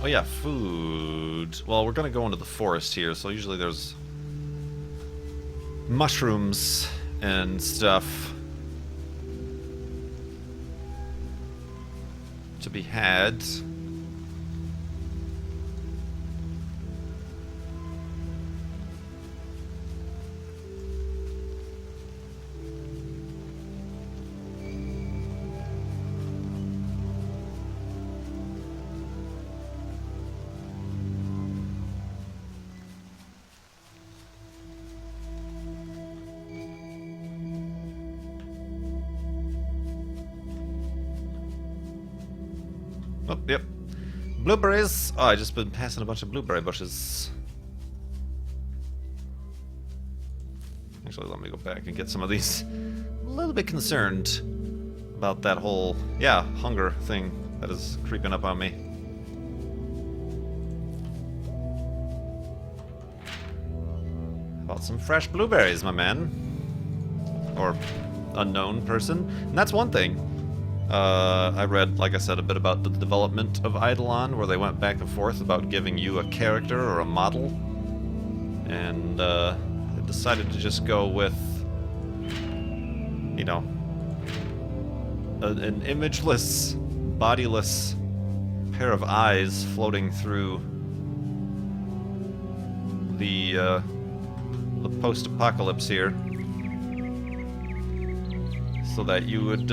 Oh yeah, food. Well, we're gonna go into the forest here, so usually there's mushrooms and stuff to be had. Oh, yep. Blueberries! Oh, I just been passing a bunch of blueberry bushes. Actually, let me go back and get some of these. A little bit concerned about that whole, yeah, hunger thing that is creeping up on me. About some fresh blueberries, my man. Or unknown person. And that's one thing. I read, like I said, a bit about the development of Eidolon, where they went back and forth about giving you a character or a model. And, they decided to just go with, you know, an imageless, bodiless pair of eyes floating through the post-apocalypse here. So that you would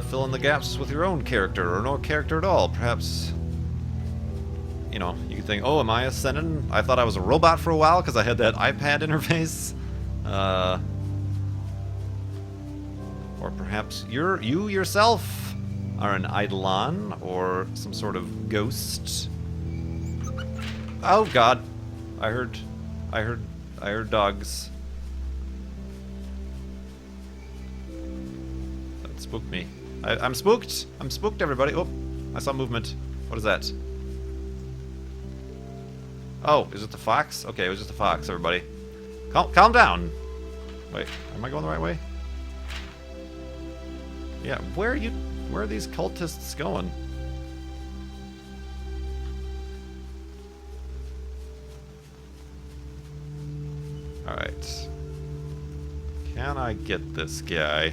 fill in the gaps with your own character, or no character at all. Perhaps, you know, you could think, oh, am I ascending? I thought I was a robot for a while because I had that iPad interface. Or perhaps you yourself are an Eidolon, or some sort of ghost. Oh God, I heard dogs. Spooked me. I'm spooked! I'm spooked, everybody! Oh, I saw movement. What is that? Oh, is it the fox? Okay, it was just a fox, everybody. Calm down! Wait, am I going the right way? Yeah, where are these cultists going? Alright. Can I get this guy?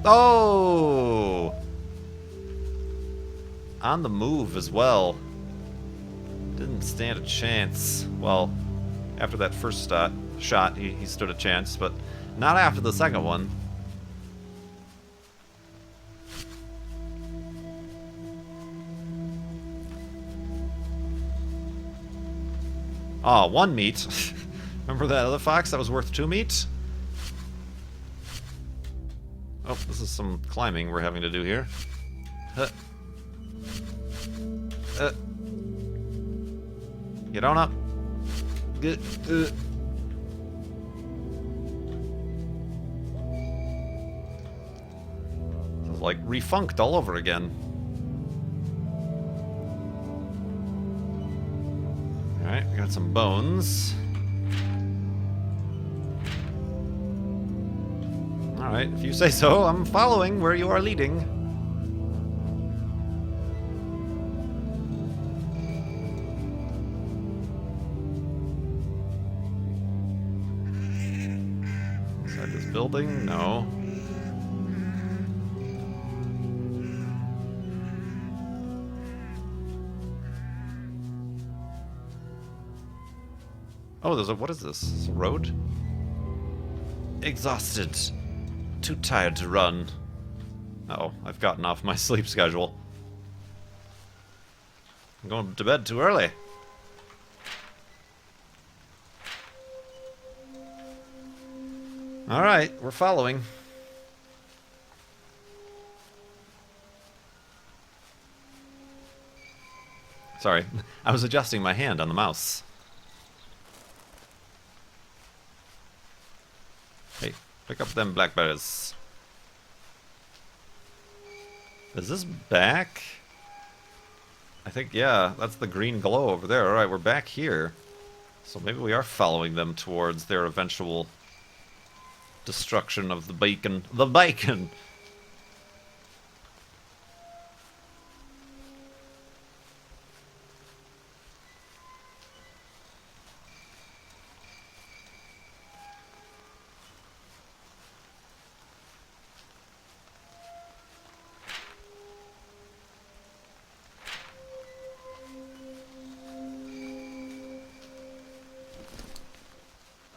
Oh! On the move as well. Didn't stand a chance. Well, after that first shot, he stood a chance, but not after the second one. Oh, 1 meat. Remember that other fox that was worth 2 meat? Oh, this is some climbing we're having to do here. Get on up. Get. This is like refunked all over again. Alright, we got some bones. Alright, if you say so, I'm following where you are leading. Inside this building? No. Oh, there's a... what is this? Is this a road? Exhausted. Too tired to run. Uh-oh, I've gotten off my sleep schedule. I'm going to bed too early. Alright, we're following. Sorry, I was adjusting my hand on the mouse. Hey, pick up them blackberries. Is this back? I think, yeah, that's the green glow over there. Alright, we're back here. So maybe we are following them towards their eventual destruction of the bacon. The bacon!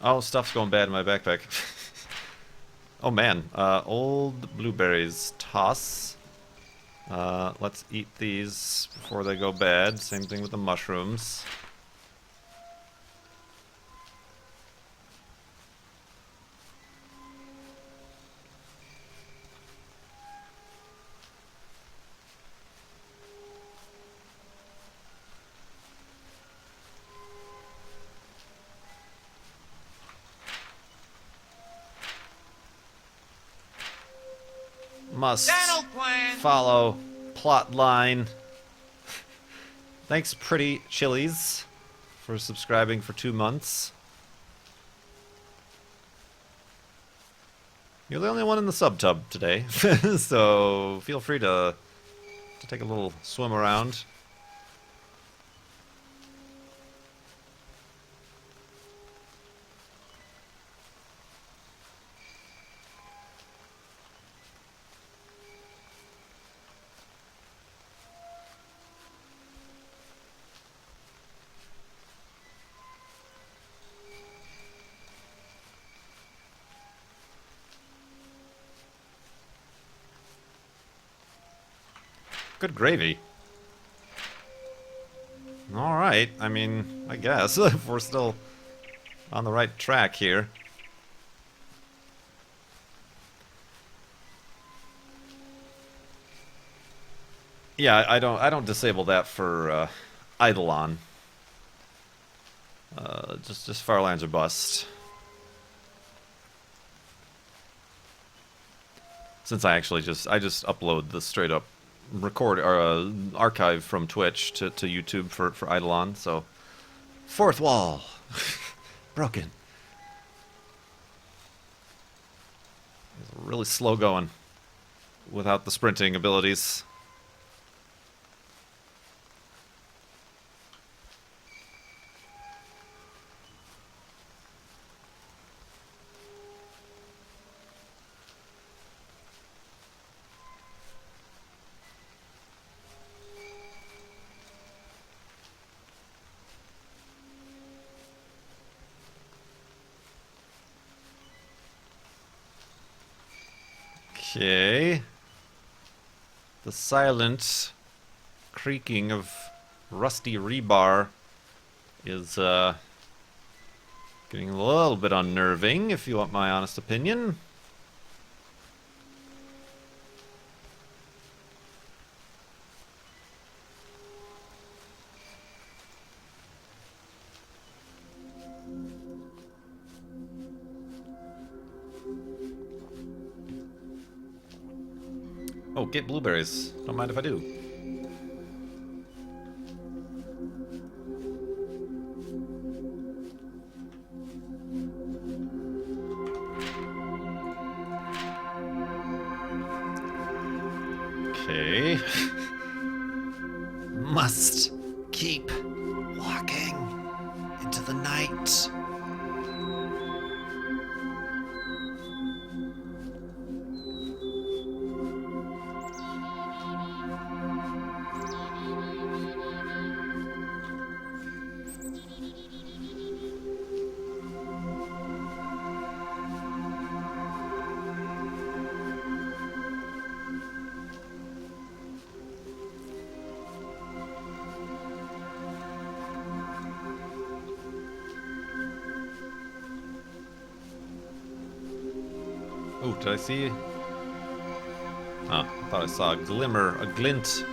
Oh, stuff's going bad in my backpack. Oh man, old blueberries. Toss. Let's eat these before they go bad. Same thing with the mushrooms. Must follow plot line. Thanks, Pretty Chilies, for subscribing for 2 months. You're the only one in the subtub today, so feel free to take a little swim around. Good gravy. Alright, I mean, I guess, if we're still on the right track here. Yeah, I don't disable that for Eidolon. Just fire lines are bust. Since I just upload the straight up record or archive from Twitch to YouTube for Eidolon, so fourth wall broken. It's really slow going without the sprinting abilities. Okay. The silent creaking of rusty rebar is getting a little bit unnerving, if you want my honest opinion. Oh, get blueberries. Don't mind if I do. Okay. Must keep walking into the night. Oh, did I see? Oh, I thought I saw a glimmer, a glint.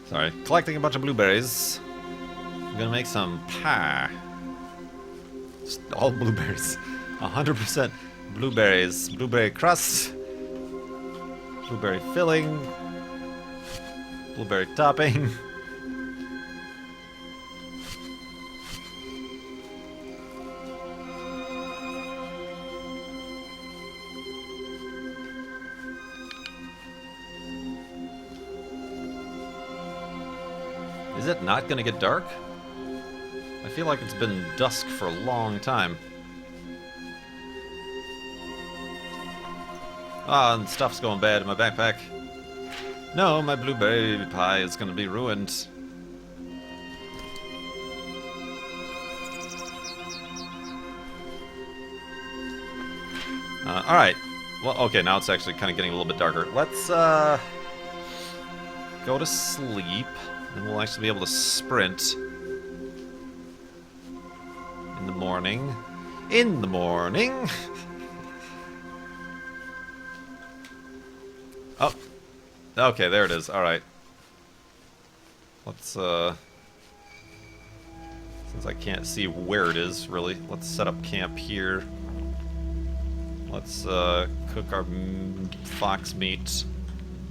Sorry, collecting a bunch of blueberries. I'm gonna make some pie. Just all blueberries. 100% blueberries. Blueberry crust. Blueberry filling. Blueberry topping. Is it not gonna get dark? I feel like it's been dusk for a long time. Ah, and stuff's going bad in my backpack. No, my blueberry pie is gonna be ruined. Alright. Well, okay, now it's actually kind of getting a little bit darker. Let's, go to sleep. And we'll actually be able to sprint in the morning. In the morning! Oh. Okay, there it is. Alright. Let's, since I can't see where it is, really, let's set up camp here. Let's, cook our fox meat.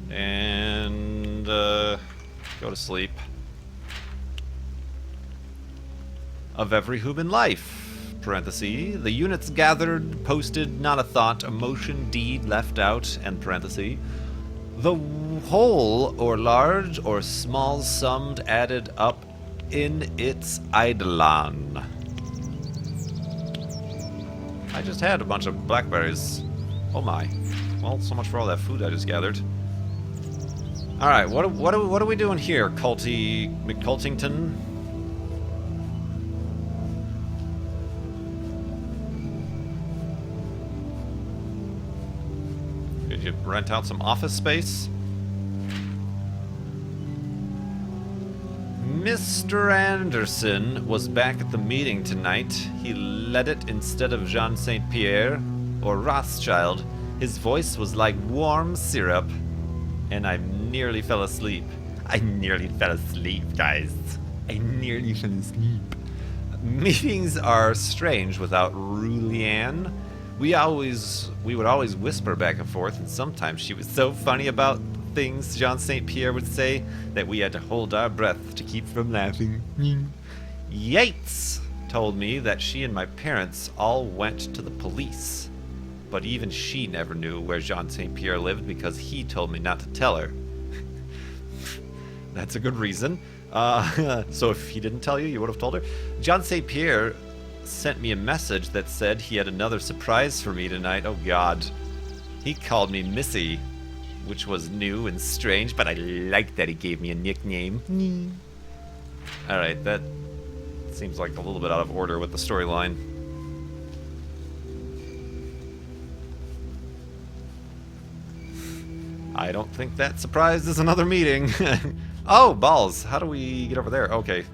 And, go to sleep. Of every human life, parenthesis, the units gathered, posted, not a thought, emotion, deed left out, end parenthesis. The whole, or large, or small summed, added up in its Eidolon. I just had a bunch of blackberries. Oh my. Well, so much for all that food I just gathered. Alright, what are we doing here, McCultington? Did you rent out some office space? Mr. Anderson was back at the meeting tonight. He led it instead of Jean St. Pierre or Rothschild. His voice was like warm syrup, and I nearly fell asleep. I nearly fell asleep, guys. I nearly fell asleep. Meetings are strange without Rulianne. We would always whisper back and forth, and sometimes she was so funny about things Jean St. Pierre would say that we had to hold our breath to keep from laughing. Yates told me that she and my parents all went to the police, but even she never knew where Jean St. Pierre lived because he told me not to tell her. That's a good reason. So if he didn't tell you, you would have told her. Jean St. Pierre sent me a message that said he had another surprise for me tonight. Oh God. He called me Missy, which was new and strange, but I liked that he gave me a nickname. Alright, that seems like a little bit out of order with the storyline. I don't think that surprise is another meeting. Oh, balls. How do we get over there? Okay.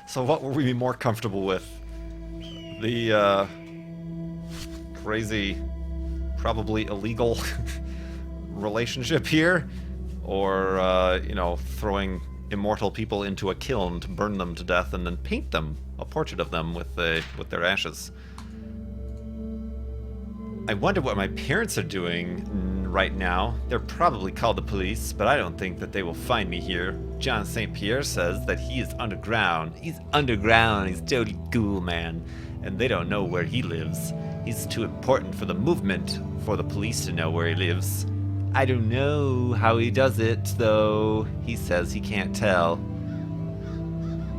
So what were we more comfortable with? The, crazy, probably illegal relationship here? Or, you know, throwing immortal people into a kiln to burn them to death and then paint them, a portrait of them with their ashes. I wonder what my parents are doing right now. They're probably called the police, but I don't think that they will find me here. John St. Pierre says that he is underground. He's underground, he's totally cool, man. And they don't know where he lives. He's too important for the movement for the police to know where he lives. I don't know how he does it, though. He says he can't tell.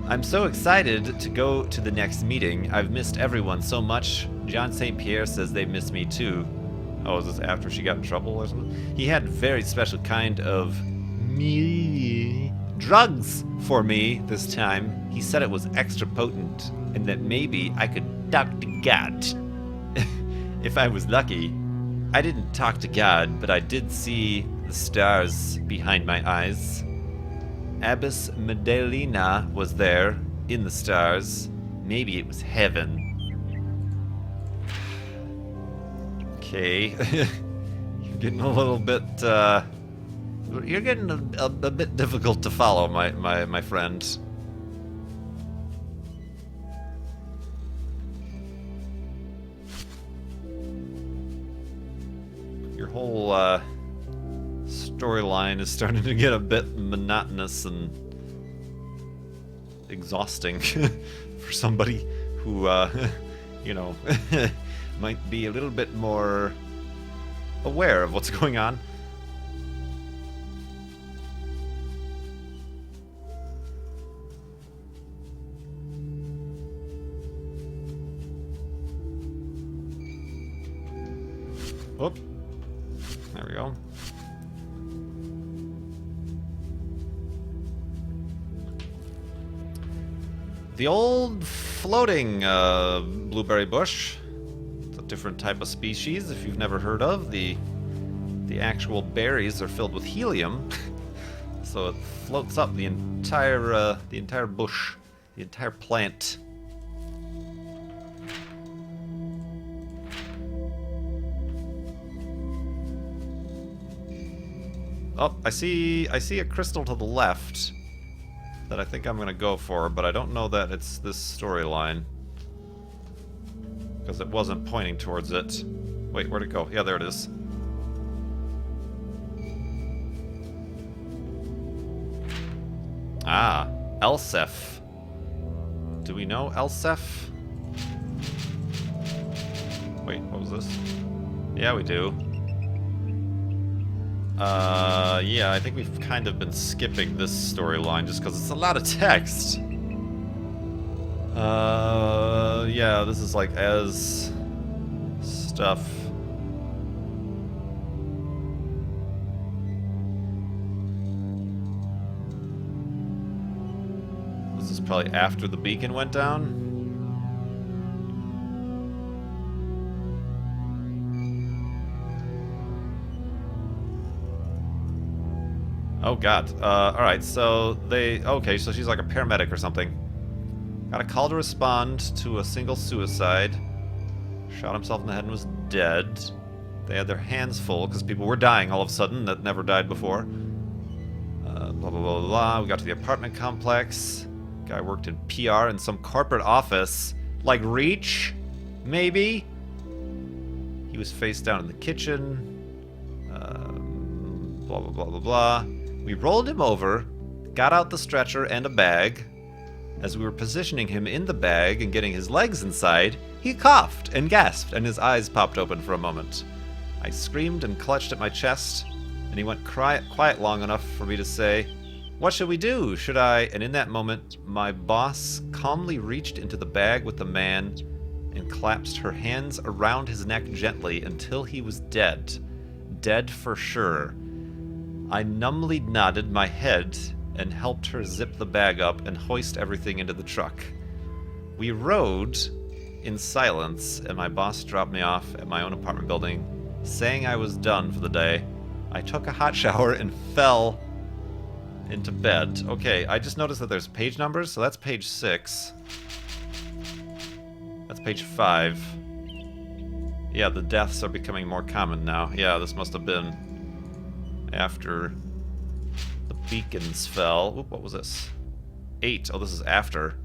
I'm so excited to go to the next meeting. I've missed everyone so much. John St. Pierre says they miss me too. Oh, is this after she got in trouble or something? He had a very special kind of drugs for me this time. He said it was extra potent and that maybe I could talk to God if I was lucky. I didn't talk to God, but I did see the stars behind my eyes. Abbess Medellina was there, in the stars. Maybe it was heaven. Okay. You're getting a little bit You're getting a bit difficult to follow, my friend. Your whole storyline is starting to get a bit monotonous and exhausting for somebody who, you know, might be a little bit more aware of what's going on. Whoop. There we go. The old floating blueberry bush. It's a different type of species if you've never heard of. The actual berries are filled with helium, so it floats up the entire bush, the entire plant. Oh, I see a crystal to the left that I think I'm gonna go for, but I don't know that it's this storyline, because it wasn't pointing towards it. Wait, where'd it go? Yeah, there it is. Ah, Elsef. Do we know Elsef? Wait, what was this? Yeah, we do. Yeah, I think we've kind of been skipping this storyline just because it's a lot of text. Yeah, this is like as stuff. This is probably after the beacon went down. Oh god. Alright, so okay, so she's like a paramedic or something. Got a call to respond to a single suicide. Shot himself in the head and was dead. They had their hands full because people were dying all of a sudden that never died before. Blah, blah, blah, blah, blah. We got to the apartment complex. Guy worked in PR in some corporate office. Like Reach? Maybe? He was face down in the kitchen. Blah, blah, blah, blah, blah. We rolled him over, got out the stretcher and a bag. As we were positioning him in the bag and getting his legs inside, he coughed and gasped, and his eyes popped open for a moment. I screamed and clutched at my chest, and he went quiet long enough for me to say, "What should we do? Should I?" And in that moment, my boss calmly reached into the bag with the man and clasped her hands around his neck gently until he was dead. Dead for sure. I numbly nodded my head and helped her zip the bag up and hoist everything into the truck. We rode in silence, and my boss dropped me off at my own apartment building, saying I was done for the day. I took a hot shower and fell into bed. Okay, I just noticed that there's page numbers, so that's page 6. That's page 5. Yeah, the deaths are becoming more common now. Yeah, this must have been after the beacons fell. Oop, what was this? 8. Oh, this is after.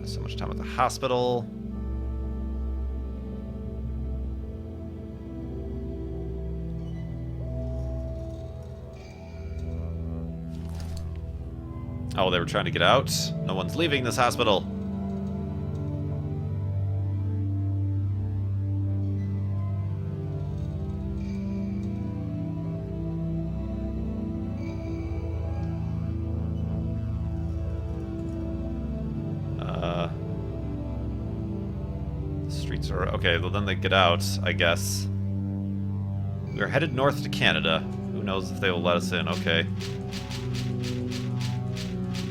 So much time at the hospital. Oh, they were trying to get out? No one's leaving this hospital. Okay, well then they get out, I guess. We're headed north to Canada. Who knows if they will let us in, okay.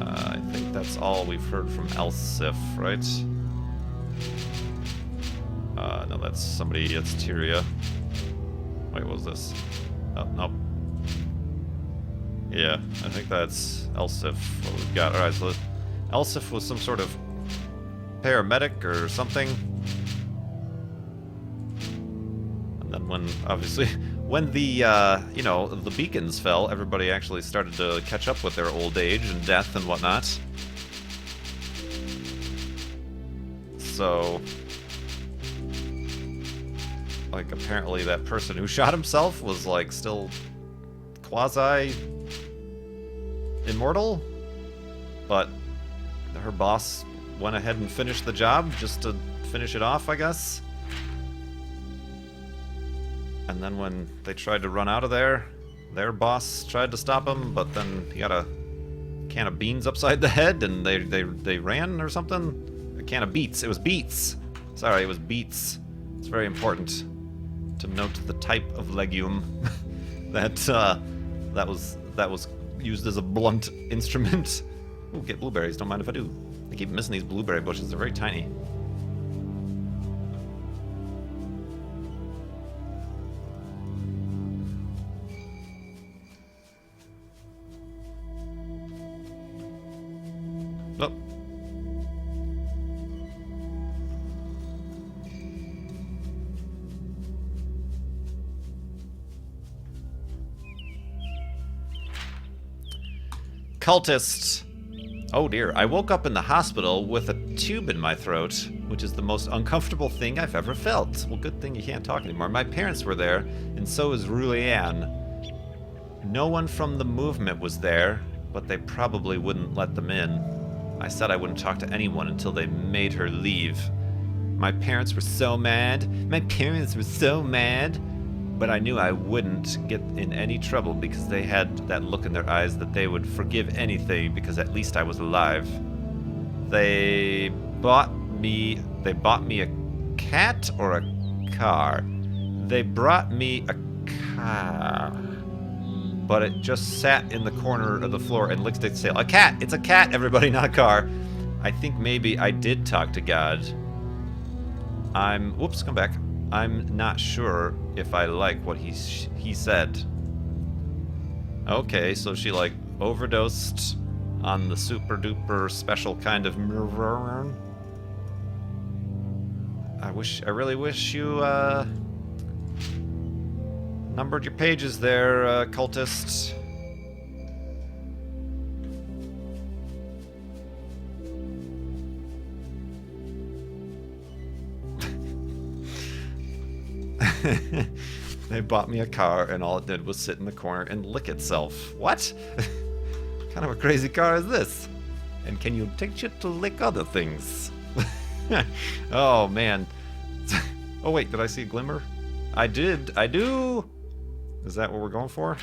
I think that's all we've heard from Elsif, right? No, that's somebody, it's Tyria. Wait, what was this? Oh, nope. Yeah, I think that's Elsif, what we've got. Alright, so Elsif was some sort of paramedic or something. And then when, obviously, when the, you know, the beacons fell, everybody actually started to catch up with their old age and death and whatnot. So, like, apparently that person who shot himself was, like, still quasi-immortal, but her boss went ahead and finished the job just to finish it off, I guess. And then when they tried to run out of there, their boss tried to stop him, but then he got a can of beans upside the head and they ran or something? A can of beets. It was beets. Sorry, it was beets. It's very important to note the type of legume that was used as a blunt instrument. Ooh, get blueberries, don't mind if I do. I keep missing these blueberry bushes, they're very tiny. Oh. Cultists. Oh dear, I woke up in the hospital with a tube in my throat, which is the most uncomfortable thing I've ever felt. Well, good thing you can't talk anymore. My parents were there, and so is Rulianne. No one from the movement was there, but they probably wouldn't let them in. I said I wouldn't talk to anyone until they made her leave. My parents were so mad. My parents were so mad. But I knew I wouldn't get in any trouble because they had that look in their eyes that they would forgive anything because at least I was alive. They bought me a cat or a car? They brought me a car. But it just sat in the corner of the floor and licked its tail. A cat! It's a cat, everybody, not a car. I think maybe I did talk to God. Whoops, come back. I'm not sure if I like what he said. Okay, so she like overdosed on the super duper special kind of I really wish you numbered your pages there, cultist. They bought me a car and all it did was sit in the corner and lick itself. What? What kind of a crazy car is this? And can you teach it to lick other things? Oh man. Oh wait, did I see a glimmer? I did. I do. Is that what we're going for?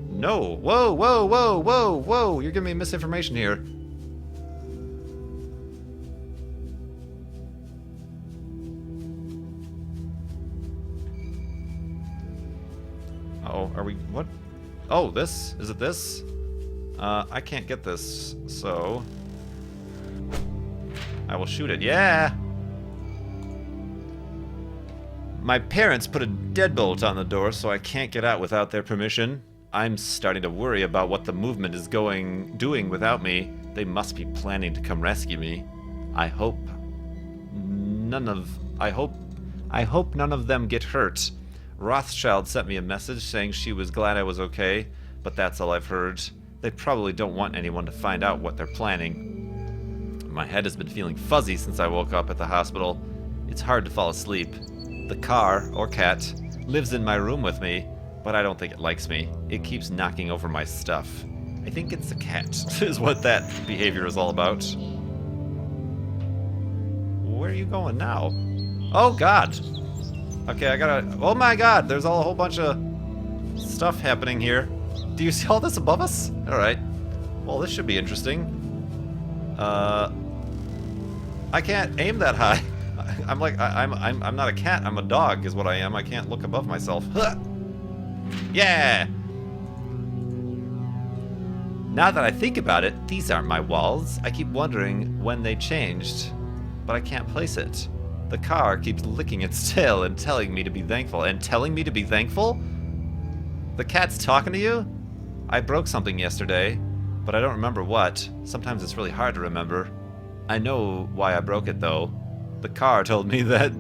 No. Whoa, whoa, whoa, whoa, whoa. You're giving me misinformation here. Uh-oh, are we, what? Oh, this? Is it this? I can't get this, so I will shoot it. Yeah! My parents put a deadbolt on the door, so I can't get out without their permission. I'm starting to worry about what the movement is doing without me. They must be planning to come rescue me. I hope none of them get hurt. Rothschild sent me a message saying she was glad I was okay, but that's all I've heard. They probably don't want anyone to find out what they're planning. My head has been feeling fuzzy since I woke up at the hospital. It's hard to fall asleep. The car, or cat, lives in my room with me, but I don't think it likes me. It keeps knocking over my stuff. I think it's the cat, is what that behavior is all about. Where are you going now? Oh god! Okay, I gotta... Oh my god, there's a whole bunch of stuff happening here. Do you see all this above us? Alright. Well, this should be interesting. I can't aim that high. I'm like, I'm not a cat, I'm a dog is what I am. I can't look above myself. Yeah! Now that I think about it, these aren't my walls. I keep wondering when they changed, but I can't place it. The car keeps licking its tail and telling me to be thankful. And telling me to be thankful? The cat's talking to you? I broke something yesterday, but I don't remember what. Sometimes it's really hard to remember. I know why I broke it, though. The car told me that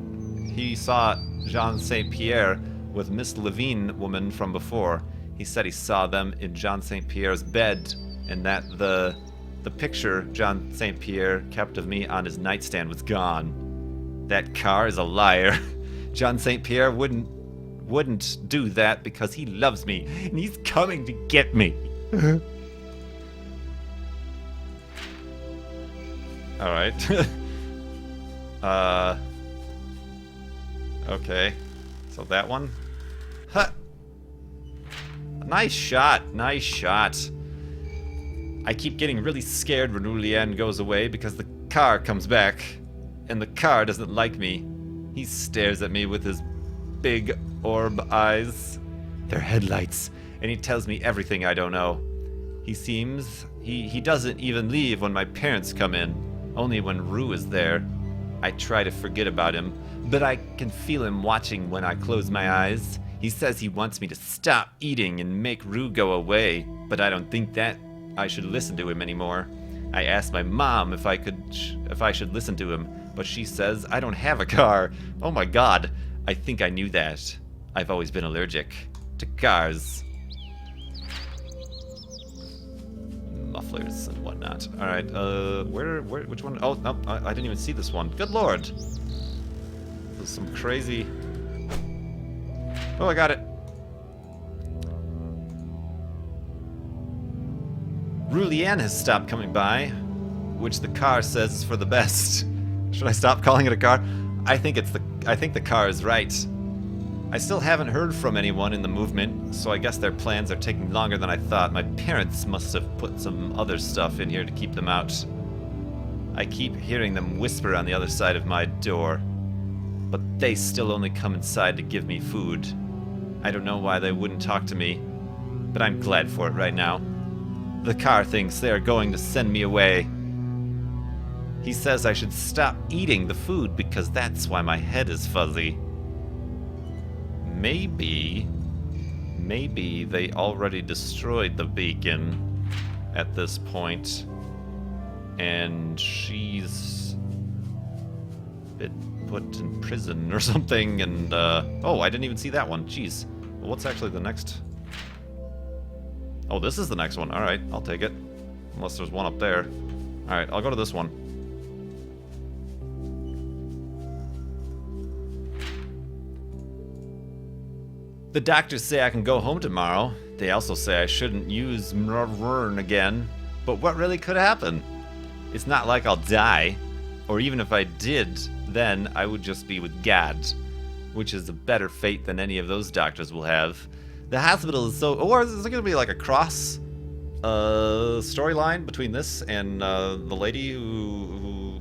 he saw Jean St. Pierre with Miss Levine woman from before. He said he saw them in Jean St. Pierre's bed, and that the picture Jean St. Pierre kept of me on his nightstand was gone. That car is a liar. Jean St. Pierre wouldn't do that because he loves me, and he's coming to get me. Alright. Okay. So that one? Huh. Nice shot. Nice shot. I keep getting really scared when Julien goes away because the car comes back, and the car doesn't like me. He stares at me with his big orb eyes. They're headlights, and he tells me everything I don't know. He doesn't even leave when my parents come in, only when Rue is there. I try to forget about him, but I can feel him watching when I close my eyes. He says he wants me to stop eating and make Rue go away, but I don't think that I should listen to him anymore. I asked my mom if I should listen to him, but she says I don't have a car. Oh my god, I think I knew that. I've always been allergic to cars. Mufflers and whatnot. Alright, which one? Oh, no, I didn't even see this one. Good lord. There's some crazy... Oh, I got it. Julien has stopped coming by, which the car says is for the best. Should I stop calling it a car? I think the car is right. I still haven't heard from anyone in the movement, so I guess their plans are taking longer than I thought. My parents must have put some other stuff in here to keep them out. I keep hearing them whisper on the other side of my door, but they still only come inside to give me food. I don't know why they wouldn't talk to me, but I'm glad for it right now. The car thinks they are going to send me away. He says I should stop eating the food because that's why my head is fuzzy. Maybe they already destroyed the beacon at this point, and she's been put in prison or something, and, oh, I didn't even see that one. Jeez. Well, what's actually the next? Oh, this is the next one. Alright, I'll take it. Unless there's one up there. Alright, I'll go to this one. The doctors say I can go home tomorrow. They also say I shouldn't use Mrvern again. But what really could happen? It's not like I'll die. Or even if I did, then I would just be with God, which is a better fate than any of those doctors will have. The hospital is so... Or is there going to be like a cross storyline between this and the lady who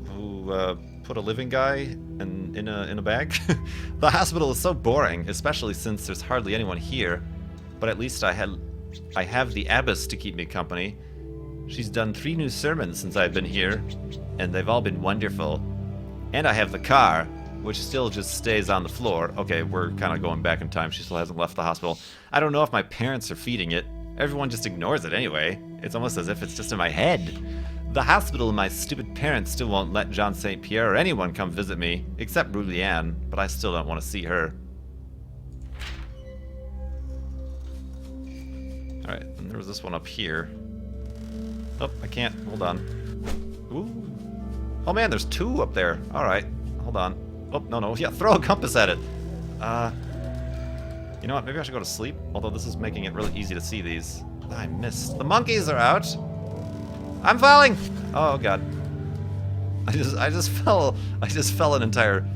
put a living guy in a bag? The hospital is so boring, especially since there's hardly anyone here. But at least I have the abbess to keep me company. She's done 3 new sermons since I've been here, and they've all been wonderful. And I have the car, which still just stays on the floor. Okay, we're kind of going back in time. She still hasn't left the hospital. I don't know if my parents are feeding it. Everyone just ignores it anyway. It's almost as if it's just in my head. The hospital and my stupid parents still won't let Jean St. Pierre or anyone come visit me, except Julien, but I still don't want to see her. Alright, and there was this one up here. Oh, I can't. Hold on. Ooh. Oh man, there's 2 up there. Alright, hold on. Oh, no. Yeah, throw a compass at it. You know what? Maybe I should go to sleep. Although this is making it really easy to see these. I missed. The monkeys are out. I'm falling. Oh god. I just fell an entire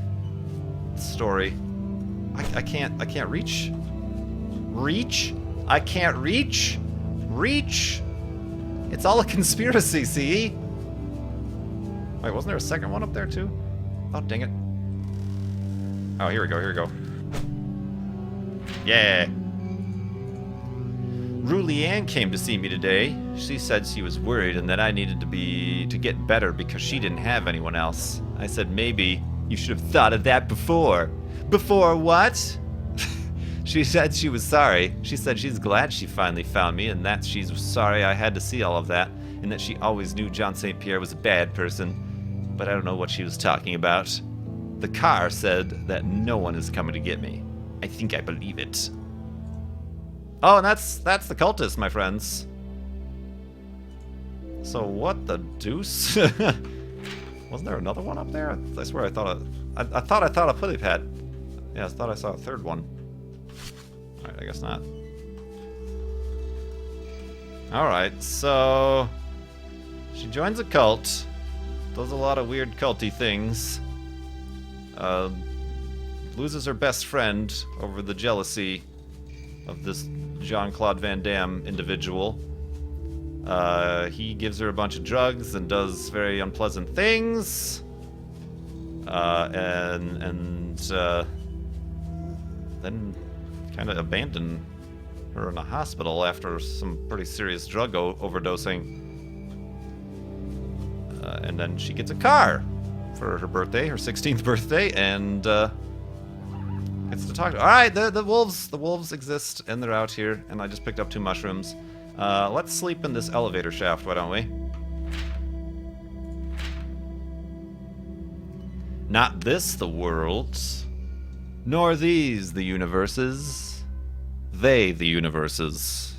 story. I can't reach. Reach? I can't reach. Reach. It's all a conspiracy, see? Wait, wasn't there a second one up there too? Oh, dang it. Oh, here we go. Yeah. Julien came to see me today. She said she was worried and that I needed to get better because she didn't have anyone else. I said maybe you should have thought of that before. Before what? She said she was sorry. She said she's glad she finally found me and that she's sorry I had to see all of that and that she always knew Jean St. Pierre was a bad person. But I don't know what she was talking about. The car said that no one is coming to get me. I think I believe it. Oh, and that's the cultist, my friends. So what the deuce? Wasn't there another one up there? I swear I thought I put it had. Yeah, I thought I saw a third one. Alright, I guess not. Alright, so she joins a cult, does a lot of weird culty things, loses her best friend over the jealousy of this Jean-Claude Van Damme individual. He gives her a bunch of drugs and does very unpleasant things. And then kind of abandon her in a hospital after some pretty serious drug overdosing. And then she gets a car for her birthday, her 16th birthday, and gets to talk to her. Alright, the wolves exist, and they're out here, and I just picked up 2 mushrooms. Let's sleep in this elevator shaft, why don't we? Not this the worlds, nor these the universes, they the universes.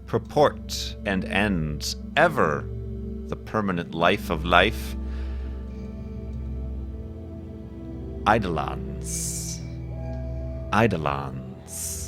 Purport and end ever the permanent life of life. Eidolons. Eidolons.